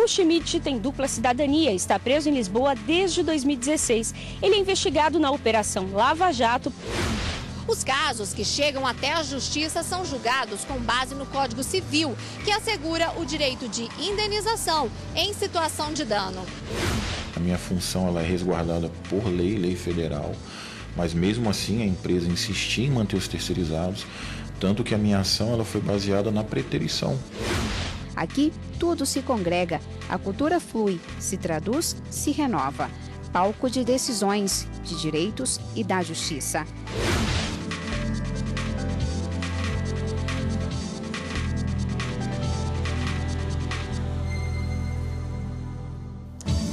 Raul Schmidt tem dupla cidadania e está preso em Lisboa desde 2016. Ele é investigado na Operação Lava Jato. Os casos que chegam até a justiça são julgados com base no Código Civil, que assegura o direito de indenização em situação de dano. A minha função ela é resguardada por lei federal, mas mesmo assim a empresa insistia em manter os terceirizados, tanto que a minha ação ela foi baseada na preterição. Aqui tudo se congrega, a cultura flui, se traduz, se renova. Palco de decisões, de direitos e da justiça.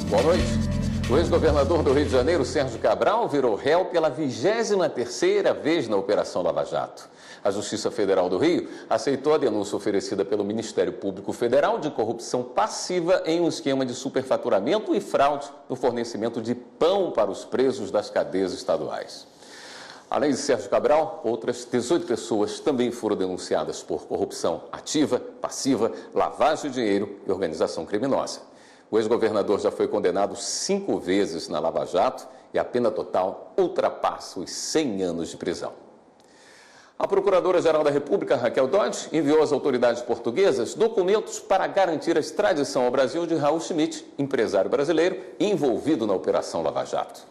Boa noite. O ex-governador do Rio de Janeiro, Sérgio Cabral, virou réu pela 23ª vez na Operação Lava Jato. A Justiça Federal do Rio aceitou a denúncia oferecida pelo Ministério Público Federal de corrupção passiva em um esquema de superfaturamento e fraude no fornecimento de pão para os presos das cadeias estaduais. Além de Sérgio Cabral, outras 18 pessoas também foram denunciadas por corrupção ativa, passiva, lavagem de dinheiro e organização criminosa. O ex-governador já foi condenado 5 vezes na Lava Jato e a pena total ultrapassa os 100 anos de prisão. A Procuradora-Geral da República, Raquel Dodge, enviou às autoridades portuguesas documentos para garantir a extradição ao Brasil de Raul Schmidt, empresário brasileiro envolvido na Operação Lava Jato.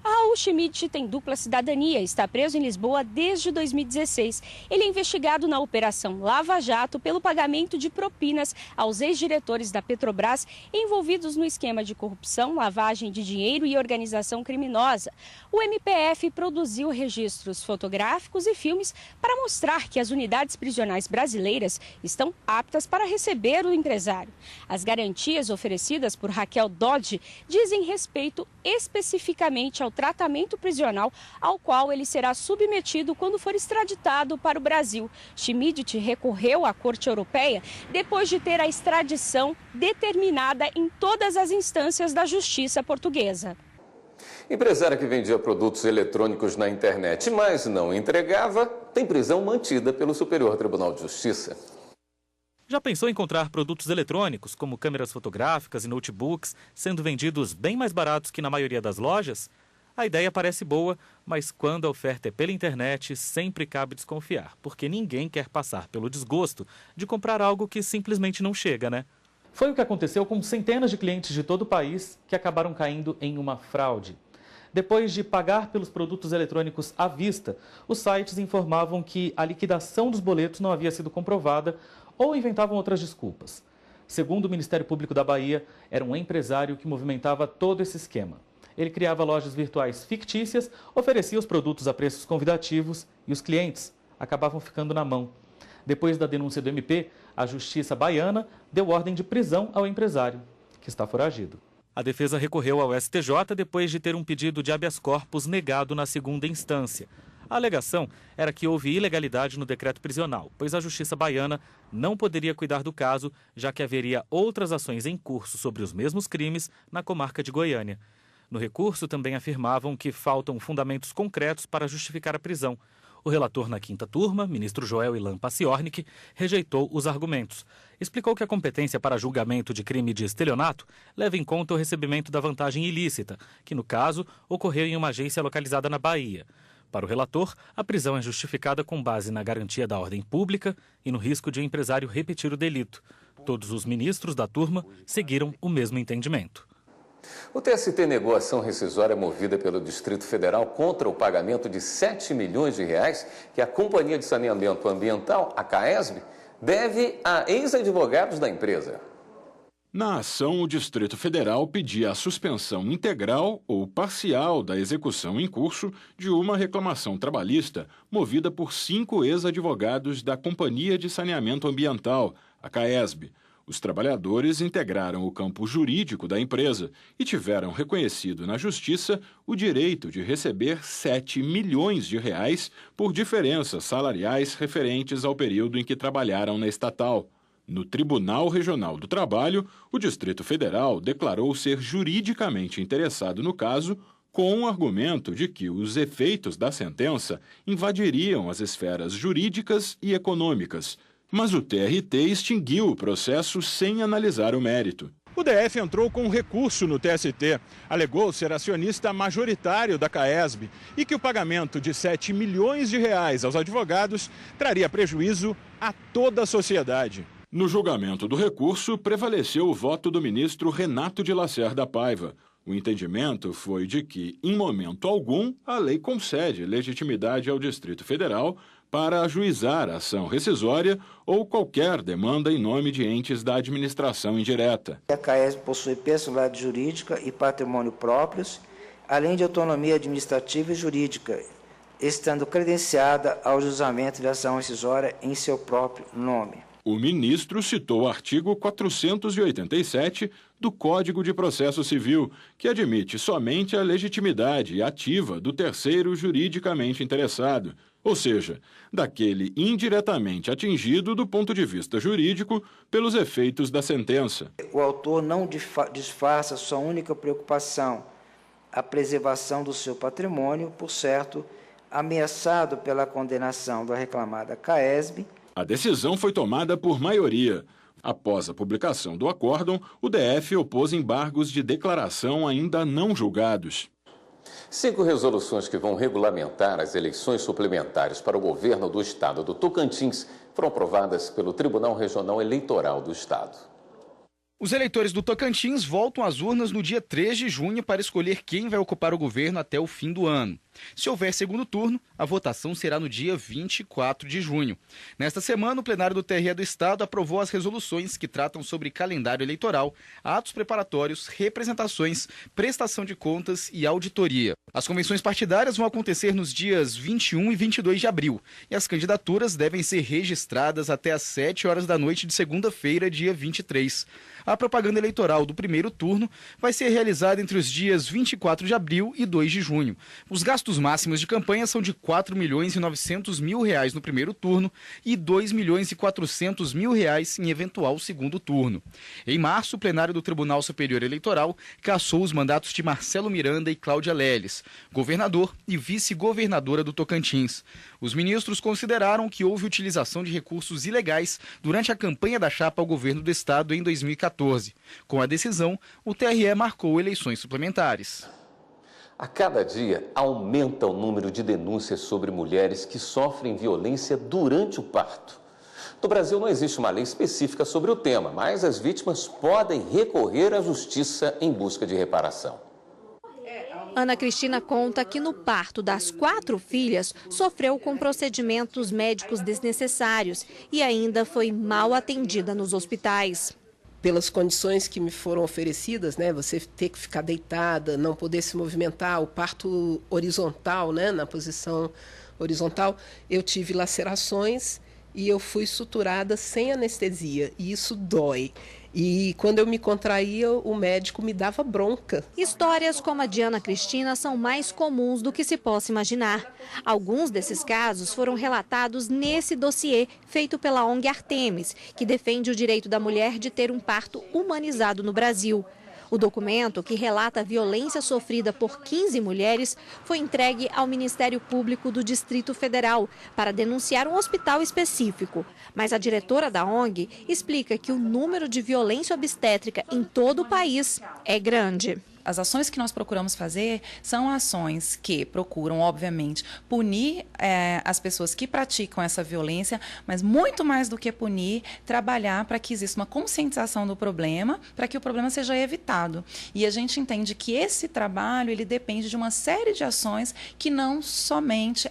Raul Schmidt tem dupla cidadania e está preso em Lisboa desde 2016. Ele é investigado na Operação Lava Jato pelo pagamento de propinas aos ex-diretores da Petrobras envolvidos no esquema de corrupção, lavagem de dinheiro e organização criminosa. O MPF produziu registros fotográficos e filmes para mostrar que as unidades prisionais brasileiras estão aptas para receber o empresário. As garantias oferecidas por Raquel Dodge dizem respeito especificamente ao tratamento prisional ao qual ele será submetido quando for extraditado para o Brasil. Schmidt recorreu à Corte Europeia depois de ter a extradição determinada em todas as instâncias da justiça portuguesa. Empresária que vendia produtos eletrônicos na internet, mas não entregava, tem prisão mantida pelo Superior Tribunal de Justiça. Já pensou em encontrar produtos eletrônicos, como câmeras fotográficas e notebooks, sendo vendidos bem mais baratos que na maioria das lojas? A ideia parece boa, mas quando a oferta é pela internet, sempre cabe desconfiar, porque ninguém quer passar pelo desgosto de comprar algo que simplesmente não chega, né? Foi o que aconteceu com centenas de clientes de todo o país que acabaram caindo em uma fraude. Depois de pagar pelos produtos eletrônicos à vista, os sites informavam que a liquidação dos boletos não havia sido comprovada ou inventavam outras desculpas. Segundo o Ministério Público da Bahia, era um empresário que movimentava todo esse esquema. Ele criava lojas virtuais fictícias, oferecia os produtos a preços convidativos e os clientes acabavam ficando na mão. Depois da denúncia do MP, a Justiça Baiana deu ordem de prisão ao empresário, que está foragido. A defesa recorreu ao STJ depois de ter um pedido de habeas corpus negado na segunda instância. A alegação era que houve ilegalidade no decreto prisional, pois a Justiça Baiana não poderia cuidar do caso, já que haveria outras ações em curso sobre os mesmos crimes na comarca de Goiânia. No recurso também afirmavam que faltam fundamentos concretos para justificar a prisão. O relator na quinta turma, ministro Joel Ilan Paciornik, rejeitou os argumentos. Explicou que a competência para julgamento de crime de estelionato leva em conta o recebimento da vantagem ilícita, que no caso ocorreu em uma agência localizada na Bahia. Para o relator, a prisão é justificada com base na garantia da ordem pública e no risco de o empresário repetir o delito. Todos os ministros da turma seguiram o mesmo entendimento. O TST negou a ação rescisória movida pelo Distrito Federal contra o pagamento de 7 milhões de reais que a Companhia de Saneamento Ambiental, a CAESB, deve a ex-advogados da empresa. Na ação, o Distrito Federal pedia a suspensão integral ou parcial da execução em curso de uma reclamação trabalhista movida por 5 ex-advogados da Companhia de Saneamento Ambiental, a CAESB. Os trabalhadores integraram o campo jurídico da empresa e tiveram reconhecido na Justiça o direito de receber 7 milhões de reais por diferenças salariais referentes ao período em que trabalharam na estatal. No Tribunal Regional do Trabalho, o Distrito Federal declarou ser juridicamente interessado no caso, com o argumento de que os efeitos da sentença invadiriam as esferas jurídicas e econômicas. Mas o TRT extinguiu o processo sem analisar o mérito. O DF entrou com um recurso no TST. Alegou ser acionista majoritário da CAESB e que o pagamento de 7 milhões de reais aos advogados traria prejuízo a toda a sociedade. No julgamento do recurso, prevaleceu o voto do ministro Renato de Lacerda Paiva. O entendimento foi de que, em momento algum, a lei concede legitimidade ao Distrito Federal para ajuizar ação rescisória ou qualquer demanda em nome de entes da administração indireta. A CAESB possui personalidade jurídica e patrimônio próprios, além de autonomia administrativa e jurídica, estando credenciada ao juizamento de ação rescisória em seu próprio nome. O ministro citou o artigo 487 do Código de Processo Civil, que admite somente a legitimidade ativa do terceiro juridicamente interessado, ou seja, daquele indiretamente atingido do ponto de vista jurídico pelos efeitos da sentença. O autor não disfarça sua única preocupação, a preservação do seu patrimônio, por certo, ameaçado pela condenação da reclamada CAESB. A decisão foi tomada por maioria. Após a publicação do acórdão, o DF opôs embargos de declaração ainda não julgados. 5 resoluções que vão regulamentar as eleições suplementares para o governo do estado do Tocantins foram aprovadas pelo Tribunal Regional Eleitoral do estado. Os eleitores do Tocantins voltam às urnas no dia 3 de junho para escolher quem vai ocupar o governo até o fim do ano. Se houver segundo turno, a votação será no dia 24 de junho. Nesta semana, o plenário do TRE do Estado aprovou as resoluções que tratam sobre calendário eleitoral, atos preparatórios, representações, prestação de contas e auditoria. As convenções partidárias vão acontecer nos dias 21 e 22 de abril e as candidaturas devem ser registradas até às 7 horas da noite de segunda-feira, dia 23. A propaganda eleitoral do primeiro turno vai ser realizada entre os dias 24 de abril e 2 de junho. Os gastos máximos de campanha são de R$ 4.900.000 no primeiro turno e R$ 2.400.000 em eventual segundo turno. Em março, o plenário do Tribunal Superior Eleitoral cassou os mandatos de Marcelo Miranda e Cláudia Leles, governador e vice-governadora do Tocantins. Os ministros consideraram que houve utilização de recursos ilegais durante a campanha da chapa ao governo do estado em 2014. Com a decisão, o TRE marcou eleições suplementares. A cada dia aumenta o número de denúncias sobre mulheres que sofrem violência durante o parto. No Brasil não existe uma lei específica sobre o tema, mas as vítimas podem recorrer à justiça em busca de reparação. Ana Cristina conta que no parto das 4 filhas sofreu com procedimentos médicos desnecessários e ainda foi mal atendida nos hospitais. Pelas condições que me foram oferecidas, né, você ter que ficar deitada, não poder se movimentar, o parto horizontal, né, na posição horizontal, eu tive lacerações e eu fui suturada sem anestesia, e isso dói. E quando eu me contraía, o médico me dava bronca. Histórias como a de Ana Cristina são mais comuns do que se possa imaginar. Alguns desses casos foram relatados nesse dossiê feito pela ONG Artemis, que defende o direito da mulher de ter um parto humanizado no Brasil. O documento, que relata a violência sofrida por 15 mulheres, foi entregue ao Ministério Público do Distrito Federal para denunciar um hospital específico. Mas a diretora da ONG explica que o número de violência obstétrica em todo o país é grande. As ações que nós procuramos fazer são ações que procuram, obviamente, punir as pessoas que praticam essa violência, mas muito mais do que punir, trabalhar para que exista uma conscientização do problema, para que o problema seja evitado. E a gente entende que esse trabalho ele depende de uma série de ações que não somente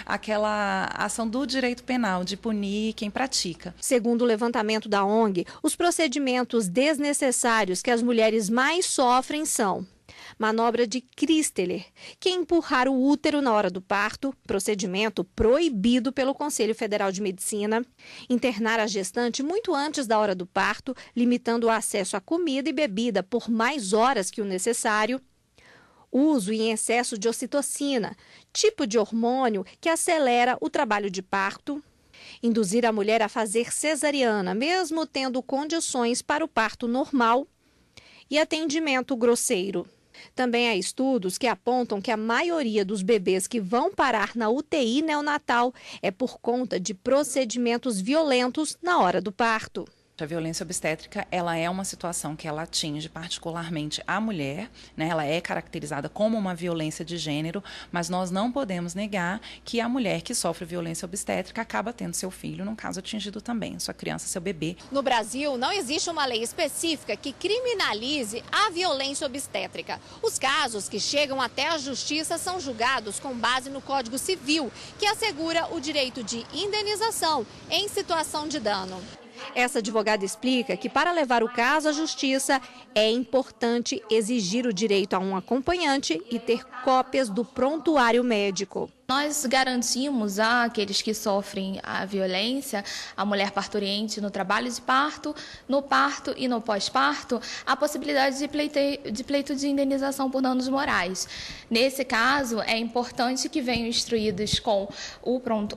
aquela ação do direito penal, de punir quem pratica. Segundo o levantamento da ONG, os procedimentos desnecessários que as mulheres mais sofrem são manobra de Christeler, que é empurrar o útero na hora do parto, procedimento proibido pelo Conselho Federal de Medicina, internar a gestante muito antes da hora do parto, limitando o acesso à comida e bebida por mais horas que o necessário, uso em excesso de ocitocina, tipo de hormônio que acelera o trabalho de parto, induzir a mulher a fazer cesariana, mesmo tendo condições para o parto normal, e atendimento grosseiro. Também há estudos que apontam que a maioria dos bebês que vão parar na UTI neonatal é por conta de procedimentos violentos na hora do parto. A violência obstétrica, ela é uma situação que ela atinge particularmente a mulher, né? Ela é caracterizada como uma violência de gênero, mas nós não podemos negar que a mulher que sofre violência obstétrica acaba tendo seu filho, num caso atingido também, sua criança, seu bebê. No Brasil, não existe uma lei específica que criminalize a violência obstétrica. Os casos que chegam até a justiça são julgados com base no Código Civil, que assegura o direito de indenização em situação de dano. Essa advogada explica que para levar o caso à justiça é importante exigir o direito a um acompanhante e ter cópias do prontuário médico. Nós garantimos àqueles que sofrem a violência, a mulher parturiente no trabalho de parto, no parto e no pós-parto, a possibilidade de pleito de indenização por danos morais. Nesse caso, é importante que venham instruídos com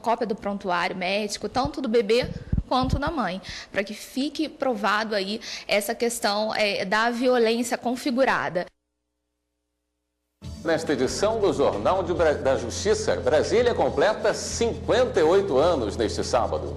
cópia do prontuário médico, tanto do bebê quanto da mãe, para que fique provado aí essa questão da violência configurada. Nesta edição do Jornal da Justiça, Brasília completa 58 anos neste sábado.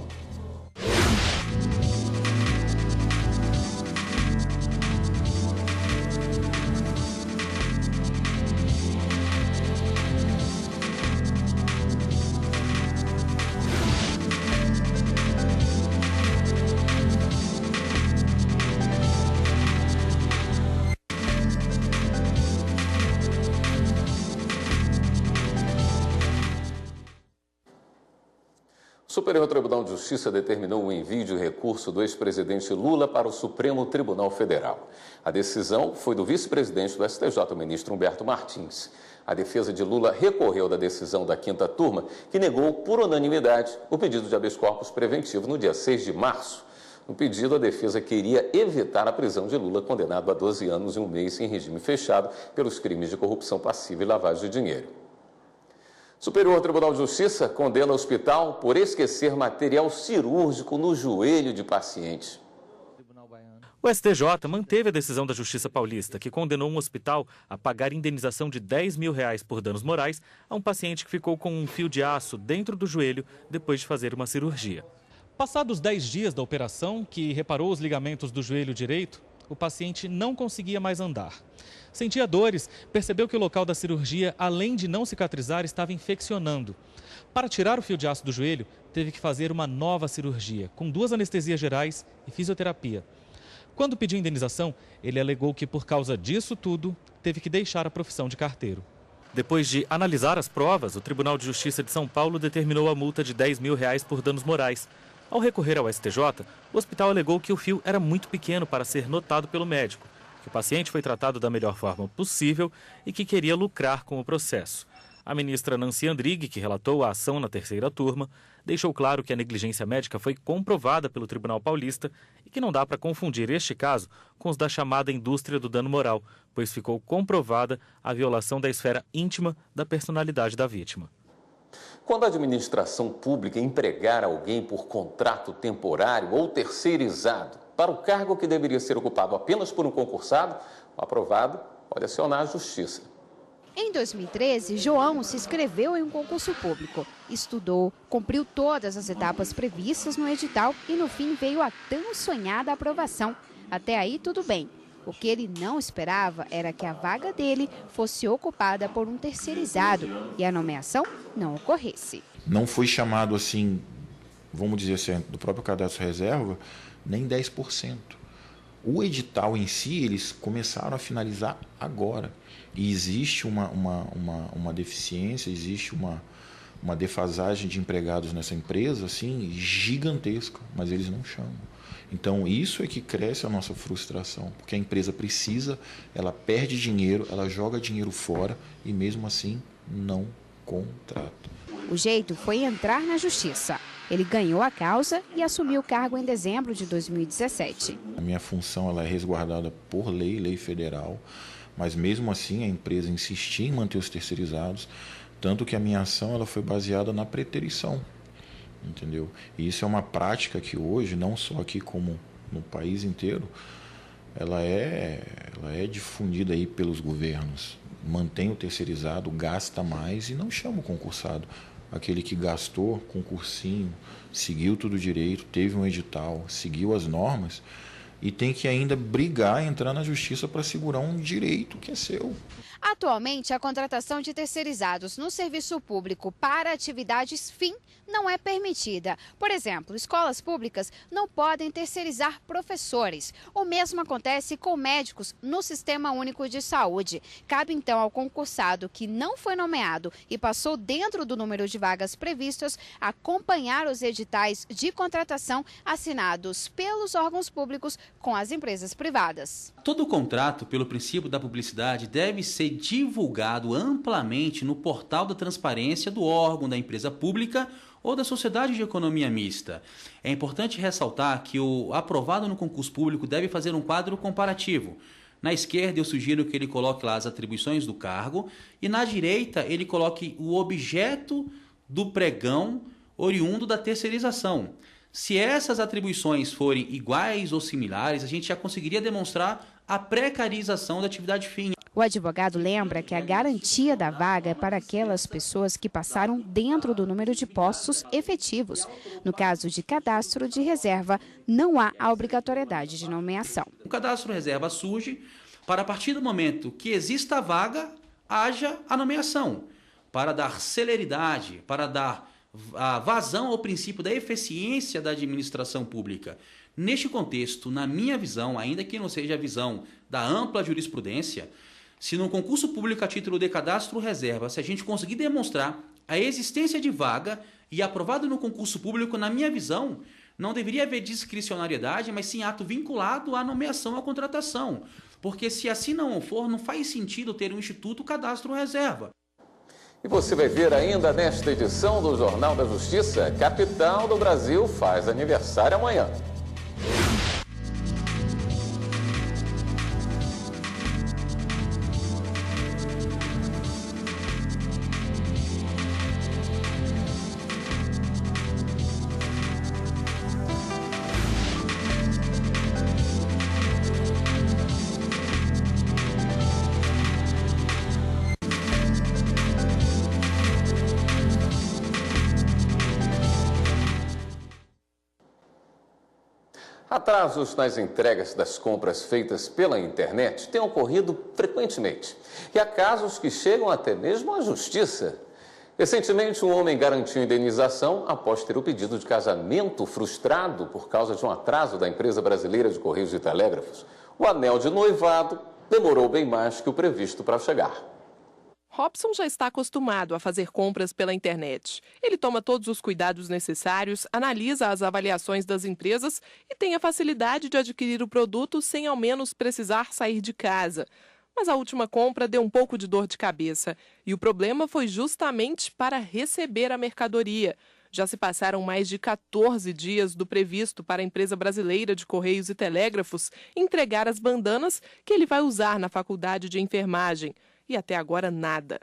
O Superior Tribunal de Justiça determinou o envio de recurso do ex-presidente Lula para o Supremo Tribunal Federal. A decisão foi do vice-presidente do STJ, o ministro Humberto Martins. A defesa de Lula recorreu da decisão da quinta turma, que negou por unanimidade o pedido de habeas corpus preventivo no dia 6 de março. No pedido, a defesa queria evitar a prisão de Lula, condenado a 12 anos e 1 mês em regime fechado pelos crimes de corrupção passiva e lavagem de dinheiro. Superior Tribunal de Justiça condena o hospital por esquecer material cirúrgico no joelho de paciente. O STJ manteve a decisão da Justiça Paulista, que condenou um hospital a pagar indenização de R$10 mil por danos morais a um paciente que ficou com um fio de aço dentro do joelho depois de fazer uma cirurgia. Passados 10 dias da operação, que reparou os ligamentos do joelho direito, o paciente não conseguia mais andar. Sentia dores, percebeu que o local da cirurgia, além de não cicatrizar, estava infeccionando. Para tirar o fio de aço do joelho, teve que fazer uma nova cirurgia, com 2 anestesias gerais e fisioterapia. Quando pediu indenização, ele alegou que, por causa disso tudo, teve que deixar a profissão de carteiro. Depois de analisar as provas, o Tribunal de Justiça de São Paulo determinou a multa de R$10 mil por danos morais. Ao recorrer ao STJ, o hospital alegou que o fio era muito pequeno para ser notado pelo médico, que o paciente foi tratado da melhor forma possível e que queria lucrar com o processo. A ministra Nancy Andrighi, que relatou a ação na terceira turma, deixou claro que a negligência médica foi comprovada pelo Tribunal Paulista e que não dá para confundir este caso com os da chamada indústria do dano moral, pois ficou comprovada a violação da esfera íntima da personalidade da vítima. Quando a administração pública empregar alguém por contrato temporário ou terceirizado para o cargo que deveria ser ocupado apenas por um concursado, o aprovado pode acionar a justiça. Em 2013, João se inscreveu em um concurso público, estudou, cumpriu todas as etapas previstas no edital e no fim veio a tão sonhada aprovação. Até aí tudo bem. O que ele não esperava era que a vaga dele fosse ocupada por um terceirizado e a nomeação não ocorresse. Não foi chamado assim, vamos dizer assim, do próprio cadastro reserva, nem 10%. O edital em si, eles começaram a finalizar agora. E existe uma deficiência, existe uma defasagem de empregados nessa empresa, assim, gigantesca, mas eles não chamam. Então, isso é que cresce a nossa frustração, porque a empresa precisa, ela perde dinheiro, ela joga dinheiro fora e, mesmo assim, não contrata. O jeito foi entrar na justiça. Ele ganhou a causa e assumiu o cargo em dezembro de 2017. A minha função ela é resguardada por lei federal, mas, mesmo assim, a empresa insistia em manter os terceirizados, tanto que a minha ação ela foi baseada na preterição. Entendeu? E isso é uma prática que hoje, não só aqui como no país inteiro, ela é difundida aí pelos governos. Mantém o terceirizado, gasta mais e não chama o concursado. aquele que gastou com cursinho, seguiu tudo direito, teve um edital, seguiu as normas e tem que ainda brigar, entrar na justiça para segurar um direito que é seu. Atualmente, a contratação de terceirizados no serviço público para atividades fim não é permitida. Por exemplo, escolas públicas não podem terceirizar professores. O mesmo acontece com médicos no Sistema Único de Saúde. Cabe então ao concursado que não foi nomeado e passou dentro do número de vagas previstas acompanhar os editais de contratação assinados pelos órgãos públicos com as empresas privadas. Todo contrato, pelo princípio da publicidade, deve ser divulgado amplamente no portal da transparência do órgão da empresa pública ou da sociedade de economia mista. É importante ressaltar que o aprovado no concurso público deve fazer um quadro comparativo. Na esquerda eu sugiro que ele coloque lá as atribuições do cargo e na direita ele coloque o objeto do pregão oriundo da terceirização. Se essas atribuições forem iguais ou similares, a gente já conseguiria demonstrar a precarização da atividade fim. O advogado lembra que a garantia da vaga é para aquelas pessoas que passaram dentro do número de postos efetivos. No caso de cadastro de reserva, não há a obrigatoriedade de nomeação. O cadastro reserva surge para, a partir do momento que exista a vaga, haja a nomeação, para dar celeridade, para dar a vazão ao princípio da eficiência da administração pública. Neste contexto, na minha visão, ainda que não seja a visão da ampla jurisprudência, se no concurso público a título de cadastro reserva, se a gente conseguir demonstrar a existência de vaga e aprovado no concurso público, na minha visão, não deveria haver discricionariedade, mas sim ato vinculado à nomeação à contratação. Porque se assim não for, não faz sentido ter um instituto cadastro reserva. E você vai ver ainda nesta edição do Jornal da Justiça, capital do Brasil faz aniversário amanhã. Atrasos nas entregas das compras feitas pela internet têm ocorrido frequentemente. E há casos que chegam até mesmo à justiça. Recentemente, um homem garantiu indenização após ter o pedido de casamento frustrado por causa de um atraso da empresa brasileira de Correios e Telégrafos. O anel de noivado demorou bem mais que o previsto para chegar. Robson já está acostumado a fazer compras pela internet. Ele toma todos os cuidados necessários, analisa as avaliações das empresas e tem a facilidade de adquirir o produto sem ao menos precisar sair de casa. Mas a última compra deu um pouco de dor de cabeça e o problema foi justamente para receber a mercadoria. Já se passaram mais de 14 dias do previsto para a empresa brasileira de Correios e Telégrafos entregar as bandanas que ele vai usar na faculdade de enfermagem. E até agora nada.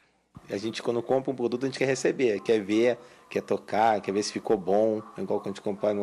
A gente, quando compra um produto, a gente quer receber, quer ver, quer tocar, quer ver se ficou bom, igual quando a gente compra,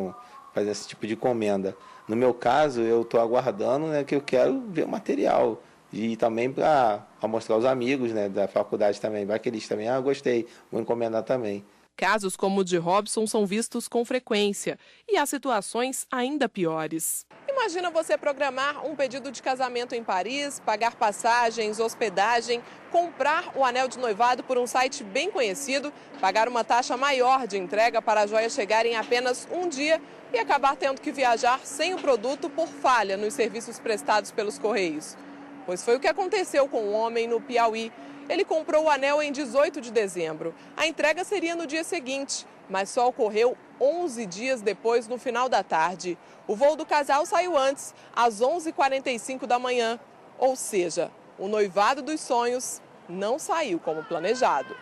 faz esse tipo de encomenda. No meu caso, eu estou aguardando, né, que eu quero ver o material. E também para mostrar aos amigos, né, da faculdade também. Vai que eles também, gostei, vou encomendar também. Casos como o de Robson são vistos com frequência e há situações ainda piores. Imagina você programar um pedido de casamento em Paris, pagar passagens, hospedagem, comprar o anel de noivado por um site bem conhecido, pagar uma taxa maior de entrega para a joia chegar em apenas um dia e acabar tendo que viajar sem o produto por falha nos serviços prestados pelos Correios. Pois foi o que aconteceu com um homem no Piauí. Ele comprou o anel em 18 de dezembro. A entrega seria no dia seguinte, mas só ocorreu 11 dias depois, no final da tarde. O voo do casal saiu antes, às 11h45 da manhã. Ou seja, o noivado dos sonhos não saiu como planejado.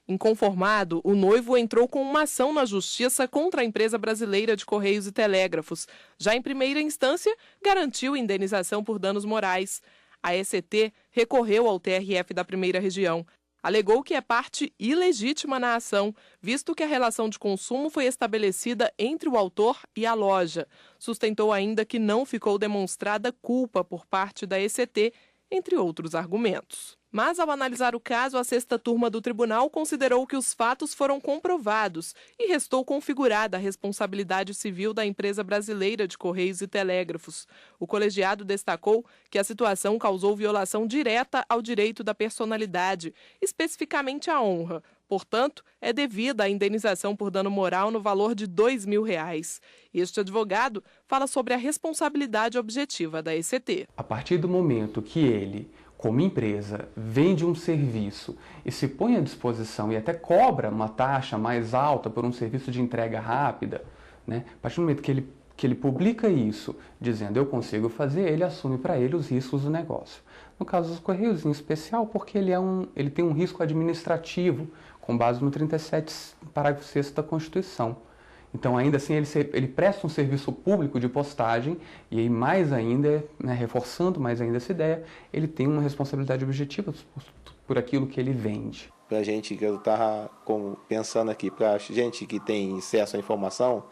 Inconformado, o noivo entrou com uma ação na justiça contra a empresa brasileira de Correios e Telégrafos. Já em primeira instância, garantiu indenização por danos morais. A ECT recorreu ao TRF da Primeira Região. Alegou que é parte ilegítima na ação, visto que a relação de consumo foi estabelecida entre o autor e a loja. Sustentou ainda que não ficou demonstrada culpa por parte da ECT, entre outros argumentos. Mas, ao analisar o caso, a 6ª turma do tribunal considerou que os fatos foram comprovados e restou configurada a responsabilidade civil da empresa brasileira de Correios e Telégrafos. O colegiado destacou que a situação causou violação direta ao direito da personalidade, especificamente à honra. Portanto, é devida a indenização por dano moral no valor de R$ 2.000. Este advogado fala sobre a responsabilidade objetiva da ECT. A partir do momento que ele, como empresa, vende um serviço e se põe à disposição e até cobra uma taxa mais alta por um serviço de entrega rápida, né? A partir do momento que ele publica isso, dizendo eu consigo fazer, ele assume para ele os riscos do negócio. No caso dos Correios, em especial, porque ele tem um risco administrativo, com base no 37, parágrafo 6º da Constituição. Então, ainda assim, ele presta um serviço público de postagem e aí, mais ainda, né, reforçando mais ainda essa ideia, ele tem uma responsabilidade objetiva por aquilo que ele vende. Para a gente, que eu estava pensando aqui, para a gente que tem acesso à informação,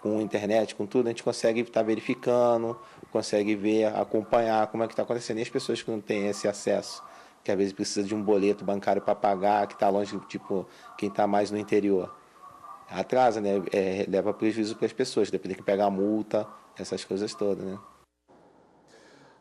com internet, com tudo, a gente consegue estar verificando, consegue ver, acompanhar como é que está acontecendo. E as pessoas que não têm esse acesso, que às vezes precisa de um boleto bancário para pagar, que está longe, tipo quem está mais no interior, atrasa, né? Leva prejuízo para as pessoas, depende que pegar multa, essas coisas todas, né?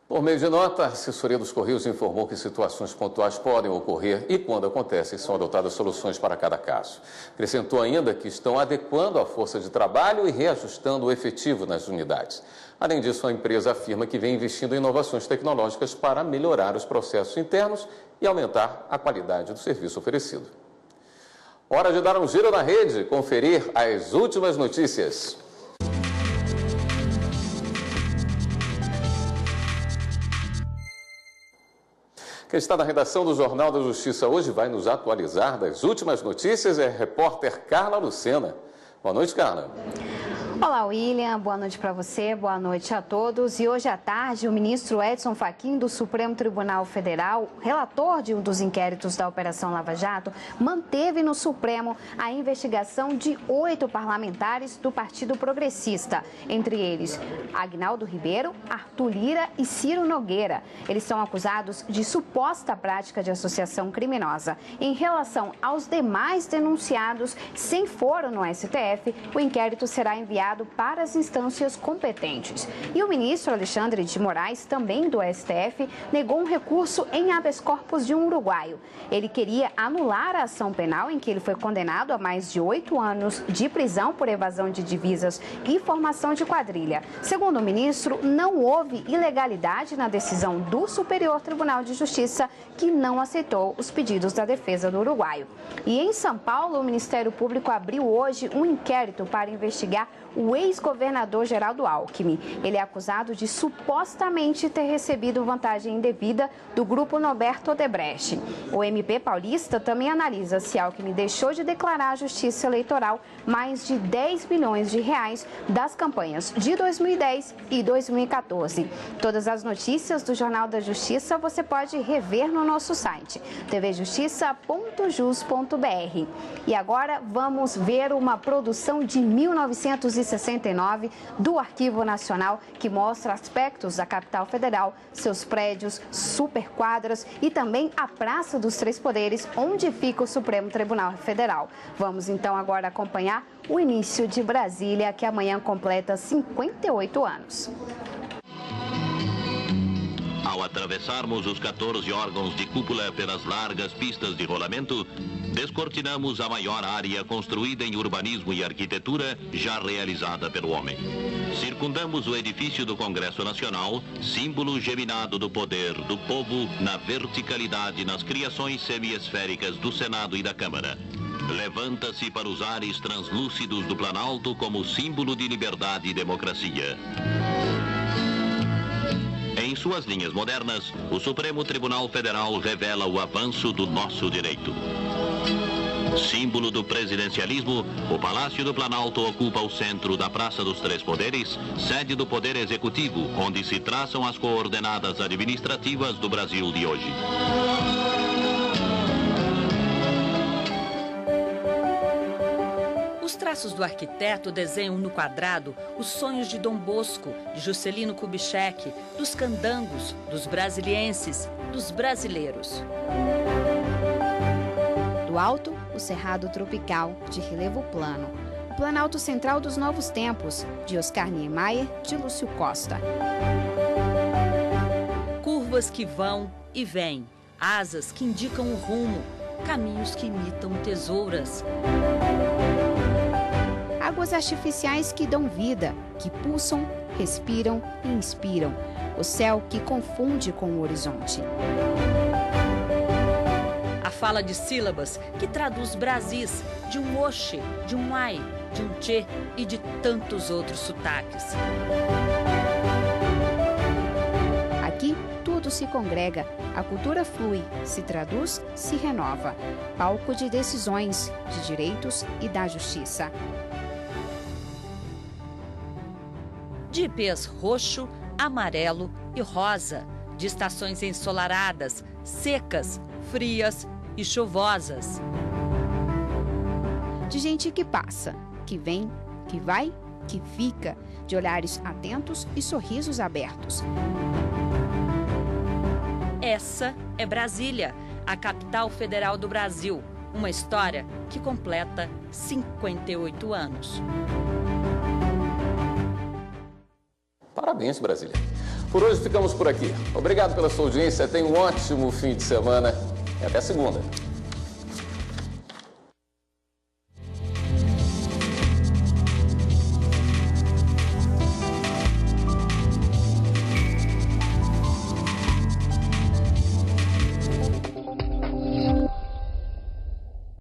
Por meio de nota, a assessoria dos Correios informou que situações pontuais podem ocorrer e, quando acontecem, são adotadas soluções para cada caso. Acrescentou ainda que estão adequando a força de trabalho e reajustando o efetivo nas unidades. Além disso, a empresa afirma que vem investindo em inovações tecnológicas para melhorar os processos internos e aumentar a qualidade do serviço oferecido. Hora de dar um giro na rede, conferir as últimas notícias. Quem está na redação do Jornal da Justiça hoje vai nos atualizar das últimas notícias é a repórter Carla Lucena. Boa noite, Carla. Olá, William. Boa noite para você, boa noite a todos. E hoje à tarde, o ministro Edson Fachin, do Supremo Tribunal Federal, relator de um dos inquéritos da Operação Lava Jato, manteve no Supremo a investigação de 8 parlamentares do Partido Progressista, entre eles Agnaldo Ribeiro, Arthur Lira e Ciro Nogueira. Eles são acusados de suposta prática de associação criminosa. Em relação aos demais denunciados sem foro no STF, o inquérito será enviado para as instâncias competentes. E o ministro Alexandre de Moraes, também do STF, negou um recurso em habeas corpus de um uruguaio. Ele queria anular a ação penal em que ele foi condenado a mais de 8 anos de prisão por evasão de divisas e formação de quadrilha. Segundo o ministro, não houve ilegalidade na decisão do Superior Tribunal de Justiça, que não aceitou os pedidos da defesa do uruguaio. E em São Paulo, o Ministério Público abriu hoje um inquérito para investigar o ex-governador Geraldo Alckmin. Ele é acusado de supostamente ter recebido vantagem indevida do grupo Norberto Odebrecht. O MP paulista também analisa se Alckmin deixou de declarar à Justiça Eleitoral mais de 10 milhões de reais das campanhas de 2010 e 2014. Todas as notícias do Jornal da Justiça você pode rever no nosso site, tvjustiça.jus.br. E agora vamos ver uma produção de 1969 do Arquivo Nacional que mostra aspectos da capital federal, seus prédios, superquadras e também a Praça dos Três Poderes, onde fica o Supremo Tribunal Federal. Vamos então agora acompanhar o início de Brasília, que amanhã completa 58 anos. Ao atravessarmos os 14 órgãos de cúpula pelas largas pistas de rolamento, descortinamos a maior área construída em urbanismo e arquitetura já realizada pelo homem. Circundamos o edifício do Congresso Nacional, símbolo geminado do poder do povo na verticalidade nas criações semiesféricas do Senado e da Câmara. Levanta-se para os ares translúcidos do Planalto como símbolo de liberdade e democracia. Em suas linhas modernas, o Supremo Tribunal Federal revela o avanço do nosso direito. Símbolo do presidencialismo, o Palácio do Planalto ocupa o centro da Praça dos Três Poderes, sede do Poder Executivo, onde se traçam as coordenadas administrativas do Brasil de hoje. O Os traços do arquiteto desenham no quadrado os sonhos de Dom Bosco, de Juscelino Kubitschek, dos candangos, dos brasilienses, dos brasileiros. Do alto, o Cerrado Tropical, de relevo plano. O Planalto Central dos Novos Tempos, de Oscar Niemeyer, de Lúcio Costa. Curvas que vão e vêm, asas que indicam o rumo, caminhos que imitam tesouras. Águas artificiais que dão vida, que pulsam, respiram e inspiram. O céu que confunde com o horizonte. A fala de sílabas que traduz Brasis, de um oxe, de um ai, de um tchê e de tantos outros sotaques. Aqui tudo se congrega, a cultura flui, se traduz, se renova. Palco de decisões, de direitos e da justiça. De ipês roxo, amarelo e rosa, de estações ensolaradas, secas, frias e chuvosas. De gente que passa, que vem, que vai, que fica, de olhares atentos e sorrisos abertos. Essa é Brasília, a capital federal do Brasil. Uma história que completa 58 anos. Parabéns, Brasília. Por hoje ficamos por aqui. Obrigado pela sua audiência, tenha um ótimo fim de semana e até segunda.